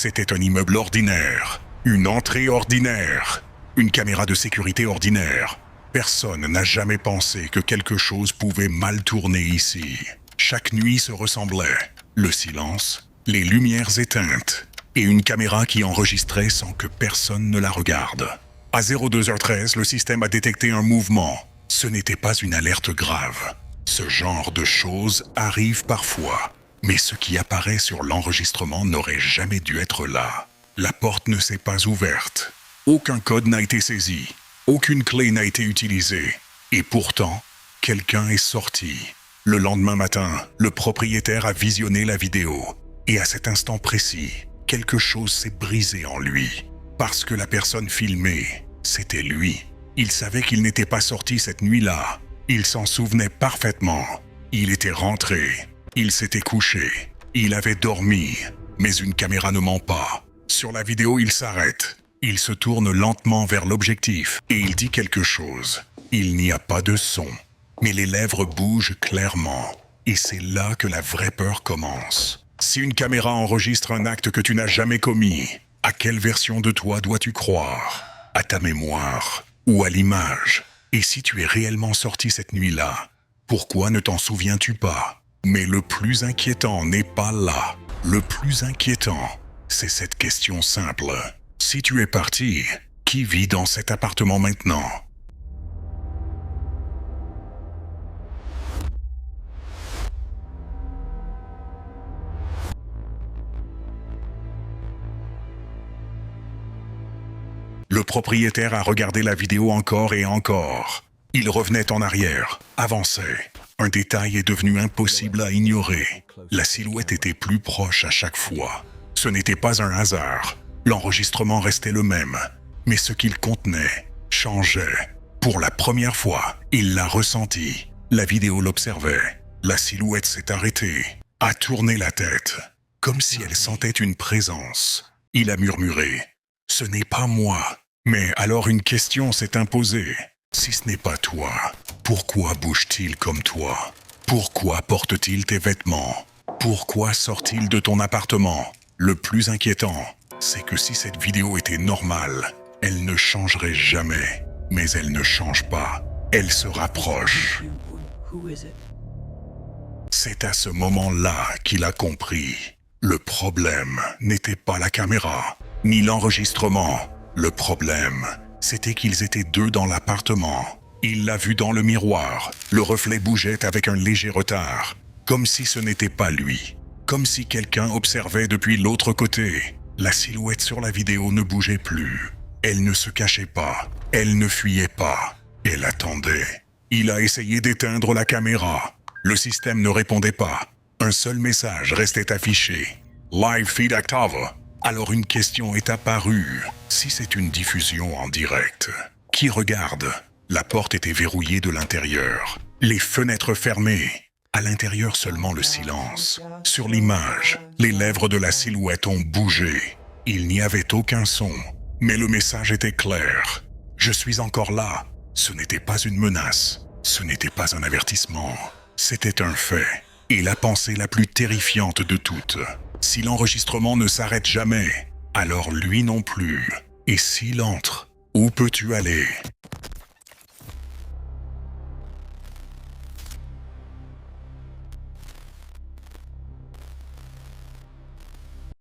C'était un immeuble ordinaire, une entrée ordinaire, une caméra de sécurité ordinaire. Personne n'a jamais pensé que quelque chose pouvait mal tourner ici. Chaque nuit se ressemblait. Le silence, les lumières éteintes et une caméra qui enregistrait sans que personne ne la regarde. À 02h13, le système a détecté un mouvement. Ce n'était pas une alerte grave. Ce genre de choses arrive parfois. Mais ce qui apparaît sur l'enregistrement n'aurait jamais dû être là. La porte ne s'est pas ouverte. Aucun code n'a été saisi. Aucune clé n'a été utilisée. Et pourtant, quelqu'un est sorti. Le lendemain matin, le propriétaire a visionné la vidéo. Et à cet instant précis, quelque chose s'est brisé en lui. Parce que la personne filmée, c'était lui. Il savait qu'il n'était pas sorti cette nuit-là. Il s'en souvenait parfaitement. Il était rentré. Il s'était couché. Il avait dormi. Mais une caméra ne ment pas. Sur la vidéo, il s'arrête. Il se tourne lentement vers l'objectif et il dit quelque chose. Il n'y a pas de son, mais les lèvres bougent clairement. Et c'est là que la vraie peur commence. Si une caméra enregistre un acte que tu n'as jamais commis, à quelle version de toi dois-tu croire? À ta mémoire ou à l'image? Et si tu es réellement sorti cette nuit-là, pourquoi ne t'en souviens-tu pas? Mais le plus inquiétant n'est pas là. Le plus inquiétant, c'est cette question simple. Si tu es parti, qui vit dans cet appartement maintenant? Le propriétaire a regardé la vidéo encore et encore. Il revenait en arrière, avançait. Un détail est devenu impossible à ignorer. La silhouette était plus proche à chaque fois. Ce n'était pas un hasard. L'enregistrement restait le même, mais ce qu'il contenait changeait. Pour la première fois, il l'a ressenti. La vidéo l'observait. La silhouette s'est arrêtée, a tourné la tête, comme si elle sentait une présence. Il a murmuré « Ce n'est pas moi ». Mais alors une question s'est imposée. Si ce n'est pas toi, pourquoi bouge-t-il comme toi? Pourquoi porte-t-il tes vêtements? Pourquoi sort-il de ton appartement? Le plus inquiétant, c'est que si cette vidéo était normale, elle ne changerait jamais. Mais elle ne change pas. Elle se rapproche. C'est à ce moment-là qu'il a compris. Le problème n'était pas la caméra, ni l'enregistrement. Le problème, c'était qu'ils étaient deux dans l'appartement. Il l'a vu dans le miroir. Le reflet bougeait avec un léger retard, comme si ce n'était pas lui. Comme si quelqu'un observait depuis l'autre côté. La silhouette sur la vidéo ne bougeait plus. Elle ne se cachait pas. Elle ne fuyait pas. Elle attendait. Il a essayé d'éteindre la caméra. Le système ne répondait pas. Un seul message restait affiché. Live feed active. Alors une question est apparue. Si c'est une diffusion en direct, qui regarde? La porte était verrouillée de l'intérieur. Les fenêtres fermées. À l'intérieur seulement le silence. Sur l'image, les lèvres de la silhouette ont bougé. Il n'y avait aucun son, mais le message était clair. Je suis encore là. Ce n'était pas une menace. Ce n'était pas un avertissement. C'était un fait. Et la pensée la plus terrifiante de toutes. Si l'enregistrement ne s'arrête jamais, alors lui non plus. Et s'il entre, où peux-tu aller?